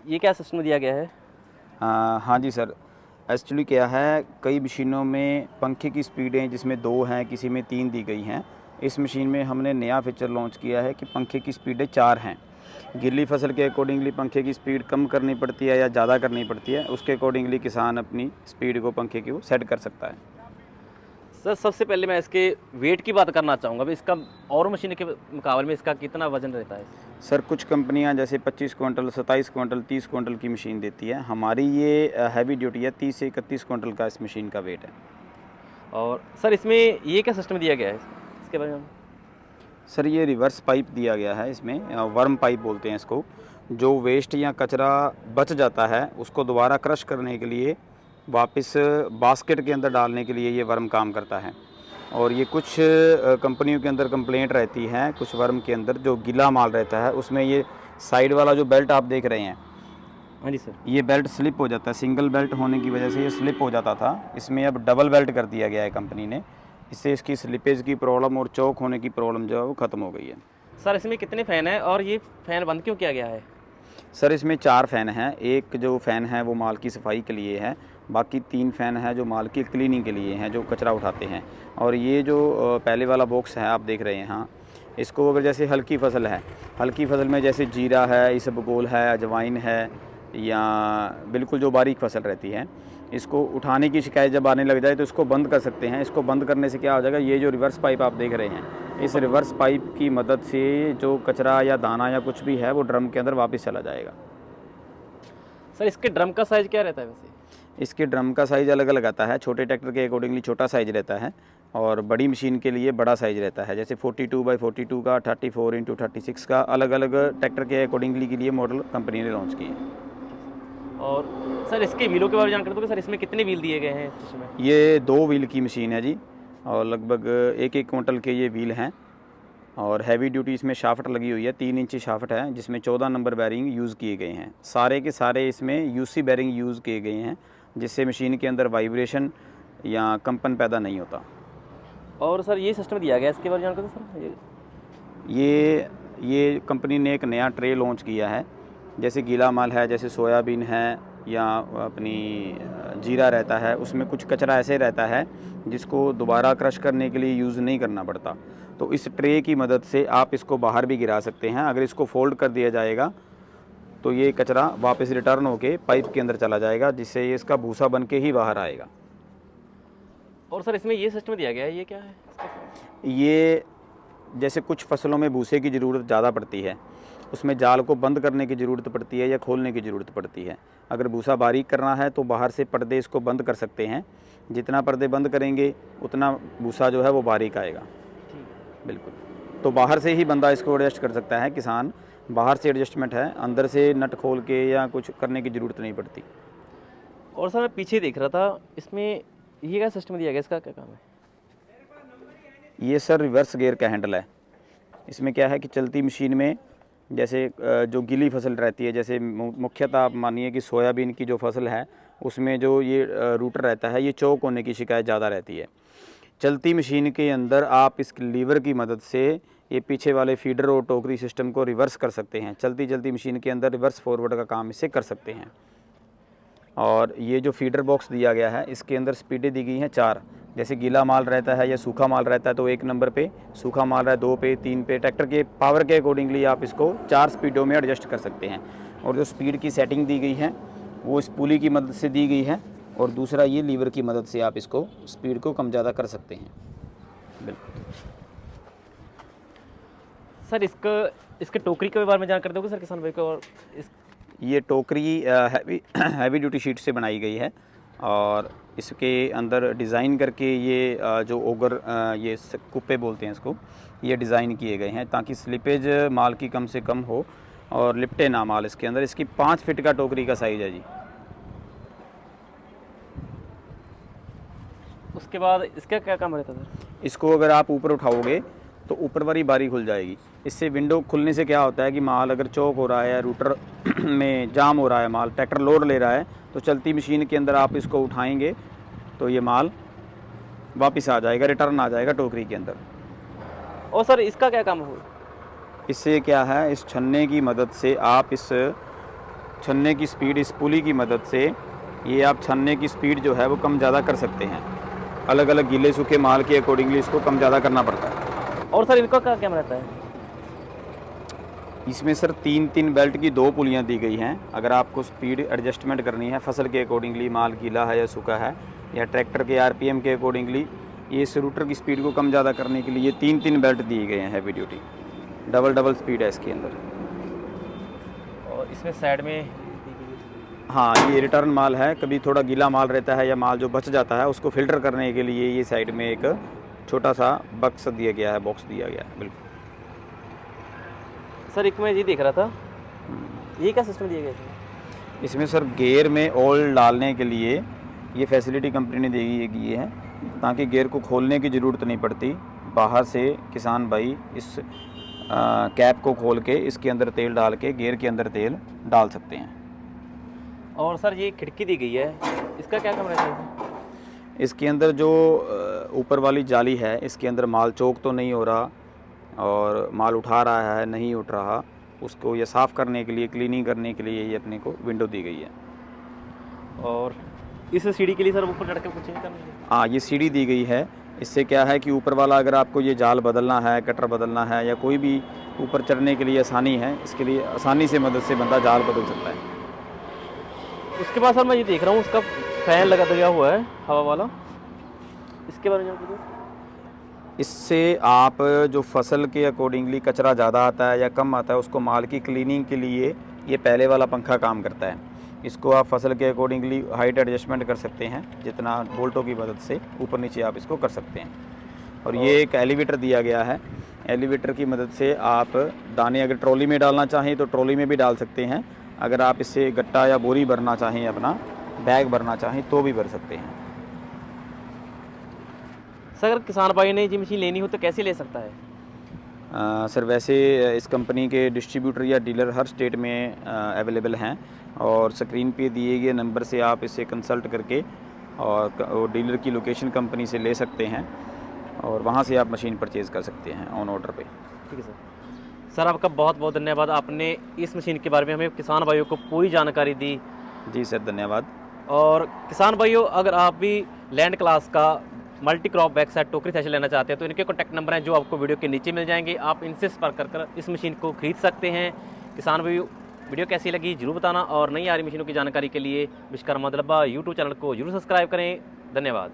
ये क्या सिस्टम दिया गया है? हाँ जी सर, एक्चुअली क्या है, कई मशीनों में पंखे की स्पीडें जिसमें 2 हैं, किसी में 3 दी गई हैं। इस मशीन में हमने नया फीचर लॉन्च किया है कि पंखे की स्पीडें 4 हैं। गीली फसल के अकॉर्डिंगली पंखे की स्पीड कम करनी पड़ती है या ज़्यादा करनी पड़ती है, उसके अकॉर्डिंगली किसान अपनी स्पीड को पंखे की वो सेट कर सकता है। सर सबसे पहले मैं इसके वेट की बात करना चाहूँगा, भाई इसका और मशीन के मुकाबले में इसका कितना वजन रहता है? सर कुछ कंपनियां जैसे 25 क्विंटल, 27 क्विंटल, 30 क्विंटल की मशीन देती है। हमारी ये हैवी ड्यूटी है, 30 से 31 क्विंटल का इस मशीन का वेट है। और सर इसमें ये क्या सिस्टम दिया गया है इसके बारे में? सर ये रिवर्स पाइप दिया गया है, इसमें वर्म पाइप बोलते हैं इसको। जो वेस्ट या कचरा बच जाता है उसको दोबारा क्रश करने के लिए, वापस बास्केट के अंदर डालने के लिए ये वर्म काम करता है। और ये कुछ कंपनियों के अंदर कंप्लेंट रहती है, कुछ वर्म के अंदर जो गीला माल रहता है उसमें ये साइड वाला जो बेल्ट आप देख रहे हैं, हाँ जी सर। ये बेल्ट स्लिप हो जाता है। सिंगल बेल्ट होने की वजह से ये स्लिप हो जाता था, इसमें अब डबल बेल्ट कर दिया गया है कंपनी ने। इससे इसकी स्लिपेज की प्रॉब्लम और चौक होने की प्रॉब्लम जो है वो ख़त्म हो गई है। सर इसमें कितने फ़ैन हैं और ये फ़ैन बंद क्यों किया गया है? सर इसमें 4 फ़ैन हैं। एक जो फ़ैन है वो माल की सफाई के लिए है, बाकी 3 फ़ैन हैं जो माल की क्लीनिंग के लिए हैं, जो कचरा उठाते हैं। और ये जो पहले वाला बॉक्स है आप देख रहे हैं, हाँ, इसको अगर जैसे हल्की फसल है, हल्की फसल में जैसे जीरा है, इसबगोल है, अजवाइन है, या बिल्कुल जो बारीक फसल रहती है, इसको उठाने की शिकायत जब आने लग जाए तो इसको बंद कर सकते हैं। इसको बंद करने से क्या हो जाएगा, ये जो रिवर्स पाइप आप देख रहे हैं, इस रिवर्स पाइप की मदद से जो कचरा या दाना या कुछ भी है वो ड्रम के अंदर वापस चला जाएगा। सर इसके ड्रम का साइज़ क्या रहता है वैसे? इसके ड्रम का साइज़ अलग अलग आता है। छोटे ट्रैक्टर के अकॉर्डिंगली छोटा साइज़ रहता है और बड़ी मशीन के लिए बड़ा साइज़ रहता है। जैसे 42x42 का, 34x36 का, अलग अलग ट्रैक्टर के अकॉर्डिंगली के लिए मॉडल कंपनी ने लॉन्च किए हैं। और सर इसके व्हीलों के बारे में जानकारी दोगे? सर इसमें कितने व्हील दिए गए हैं इसमें? ये 2 व्हील की मशीन है जी, और लगभग 1-1 क्विंटल के ये व्हील हैं। और हैवी ड्यूटी इसमें शाफ्ट लगी हुई है, 3 इंची शाफ्ट है, जिसमें 14 नंबर बैरिंग यूज़ किए गए हैं। सारे के सारे इसमें यूसी बैरिंग यूज़ किए गए हैं, जिससे मशीन के अंदर वाइब्रेशन या कंपन पैदा नहीं होता। और सर ये सिस्टम दिया गया है, इसके बारे में जानकारी दो सर। ये कंपनी ने एक नया ट्रे लॉन्च किया है। जैसे गीला माल है, जैसे सोयाबीन है या अपनी जीरा रहता है, उसमें कुछ कचरा ऐसे रहता है जिसको दोबारा क्रश करने के लिए यूज़ नहीं करना पड़ता। तो इस ट्रे की मदद से आप इसको बाहर भी गिरा सकते हैं। अगर इसको फोल्ड कर दिया जाएगा तो ये कचरा वापस रिटर्न होके पाइप के अंदर चला जाएगा, जिससे ये इसका भूसा बन के ही बाहर आएगा। और सर इसमें ये सिस्टम दिया गया है, ये क्या है? ये जैसे कुछ फसलों में भूसे की ज़रूरत ज़्यादा पड़ती है, उसमें जाल को बंद करने की ज़रूरत पड़ती है या खोलने की ज़रूरत पड़ती है। अगर भूसा बारीक करना है तो बाहर से पर्दे इसको बंद कर सकते हैं। जितना पर्दे बंद करेंगे उतना भूसा जो है वो बारीक आएगा। बिल्कुल, तो बाहर से ही बंदा इसको एडजस्ट कर सकता है, किसान बाहर से एडजस्टमेंट है, अंदर से नट खोल के या कुछ करने की ज़रूरत नहीं पड़ती। और सर मैं पीछे देख रहा था, इसमें ये क्या सिस्टम दिया गया, इसका क्या काम है? ये सर रिवर्स गियर का हैंडल है। इसमें क्या है कि चलती मशीन में जैसे जो गीली फसल रहती है, जैसे मुख्यतः आप मानिए कि सोयाबीन की जो फसल है उसमें जो ये रूटर रहता है, ये चौक होने की शिकायत ज़्यादा रहती है। चलती मशीन के अंदर आप इस लीवर की मदद से ये पीछे वाले फीडर और टोकरी सिस्टम को रिवर्स कर सकते हैं। चलती मशीन के अंदर रिवर्स फॉरवर्ड का काम इससे कर सकते हैं। और ये जो फीडर बॉक्स दिया गया है, इसके अंदर स्पीडें दी गई हैं 4। जैसे गीला माल रहता है या सूखा माल रहता है तो 1 नंबर पे, सूखा माल है 2 पे, 3 पे। ट्रैक्टर के पावर के अकॉर्डिंगली आप इसको 4 स्पीडों में एडजस्ट कर सकते हैं। और जो स्पीड की सेटिंग दी गई है वो इस पुली की मदद से दी गई है, और दूसरा ये लीवर की मदद से आप इसको स्पीड को कम ज़्यादा कर सकते हैं। बिल्कुल सर इसके टोकरी के बारे में जानकारी दोगे सर किसान भाई को? और ये टोकरी हैवी ड्यूटी शीट से बनाई गई है, और इसके अंदर डिज़ाइन करके ये जो ओगर ये कुप्पे बोलते हैं इसको, ये डिज़ाइन किए गए हैं ताकि स्लिपेज माल की कम से कम हो और लिपटे ना माल इसके अंदर। इसकी 5 फीट का टोकरी का साइज़ है जी। उसके बाद इसका क्या काम रहता है सर? इसको अगर आप ऊपर उठाओगे तो ऊपर वाली बारी खुल जाएगी। इससे विंडो खुलने से क्या होता है कि माल अगर चौक हो रहा है या रूटर में जाम हो रहा है, माल ट्रैक्टर लोड ले रहा है, तो चलती मशीन के अंदर आप इसको उठाएंगे तो ये माल वापस आ जाएगा, रिटर्न आ जाएगा टोकरी के अंदर। और सर इसका क्या काम हो? इससे क्या है, इस छन्ने की मदद से आप इस छन्ने की स्पीड इस पुली की मदद से ये आप छन्ने की स्पीड जो है वो कम ज़्यादा कर सकते हैं। अलग अलग गीले सूखे माल के अकॉर्डिंगली इसको कम ज़्यादा करना पड़ता है। और सर इनका क्या कैम रहता है? इसमें सर 3 बेल्ट की 2 पुलियाँ दी गई हैं। अगर आपको स्पीड एडजस्टमेंट करनी है फसल के अकॉर्डिंगली, माल गीला है या सूखा है, या ट्रैक्टर के आरपीएम के अकॉर्डिंगली, ये इस रूटर की स्पीड को कम ज़्यादा करने के लिए ये 3 बेल्ट दिए गए हैं हैवी ड्यूटी। डबल स्पीड है इसके अंदर। और इसमें साइड में हाँ, ये रिटर्न माल है। कभी थोड़ा गीला माल रहता है या माल जो बच जाता है उसको फ़िल्टर करने के लिए ये साइड में एक छोटा सा बॉक्स दिया गया है, बिल्कुल। सर एक मैं ये देख रहा था, ये क्या सिस्टम दिया गया है? इसमें सर गियर में ऑयल डालने के लिए ये फैसिलिटी कंपनी ने दी गई है, ताकि गियर को खोलने की ज़रूरत नहीं पड़ती। बाहर से किसान भाई इस कैप को खोल के इसके अंदर तेल डाल के गियर के अंदर तेल डाल सकते हैं। और सर ये खिड़की दी गई है, इसका क्या काम रहता है? इसके अंदर जो ऊपर वाली जाली है, इसके अंदर माल चौक तो नहीं हो रहा और माल उठा रहा है नहीं उठ रहा, उसको ये साफ़ करने के लिए, क्लीनिंग करने के लिए ये अपने को विंडो दी गई है। और इस सीढ़ी के लिए सर ऊपर चढ़ के कुछ चेंज करना है? हाँ, ये सीढ़ी दी गई है। इससे क्या है कि ऊपर वाला अगर आपको ये जाल बदलना है, कटर बदलना है, या कोई भी ऊपर चढ़ने के लिए आसानी है, इसके लिए आसानी से मदद से बंदा जाल बदल सकता है। उसके बाद सर मैं ये देख रहा हूँ उसका फैन लगा दिया हुआ है हवा वाला, इसके बारे में कुछ? इससे आप जो फसल के अकॉर्डिंगली कचरा ज़्यादा आता है या कम आता है, उसको माल की क्लीनिंग के लिए ये पहले वाला पंखा काम करता है। इसको आप फसल के अकॉर्डिंगली हाइट एडजस्टमेंट कर सकते हैं, जितना बोल्टों की मदद से ऊपर नीचे आप इसको कर सकते हैं। और ये एक एलिवेटर दिया गया है। एलिवेटर की मदद से आप दाने अगर ट्रॉली में डालना चाहें तो ट्रॉली में भी डाल सकते हैं। अगर आप इससे गट्टा या बोरी भरना चाहें, अपना बैग भरना चाहें तो भी भर सकते हैं। सर अगर किसान भाई ने ये मशीन लेनी हो तो कैसे ले सकता है? सर वैसे इस कंपनी के डिस्ट्रीब्यूटर या डीलर हर स्टेट में अवेलेबल हैं, और स्क्रीन पे दिए गए नंबर से आप इसे कंसल्ट करके और डीलर की लोकेशन कंपनी से ले सकते हैं, और वहाँ से आप मशीन परचेज़ कर सकते हैं ऑन ऑर्डर पे। ठीक है सर। सर आपका बहुत बहुत धन्यवाद, आपने इस मशीन के बारे में हमें किसान भाइयों को पूरी जानकारी दी। जी सर, धन्यवाद। और किसान भाइयों, अगर आप भी लैंड क्लास का मल्टी क्रॉप बैकसाइड टोकरी थ्रेशर लेना चाहते हैं तो इनके कॉन्टैक्ट नंबर हैं जो आपको वीडियो के नीचे मिल जाएंगे। आप इनसे संपर्क कर इस मशीन को खरीद सकते हैं। किसान भाइयों, वीडियो कैसी लगी जरूर बताना, और नई आ रही मशीनों की जानकारी के लिए विश्वकर्मा दलब्बा यूट्यूब चैनल को जरूर सब्सक्राइब करें। धन्यवाद।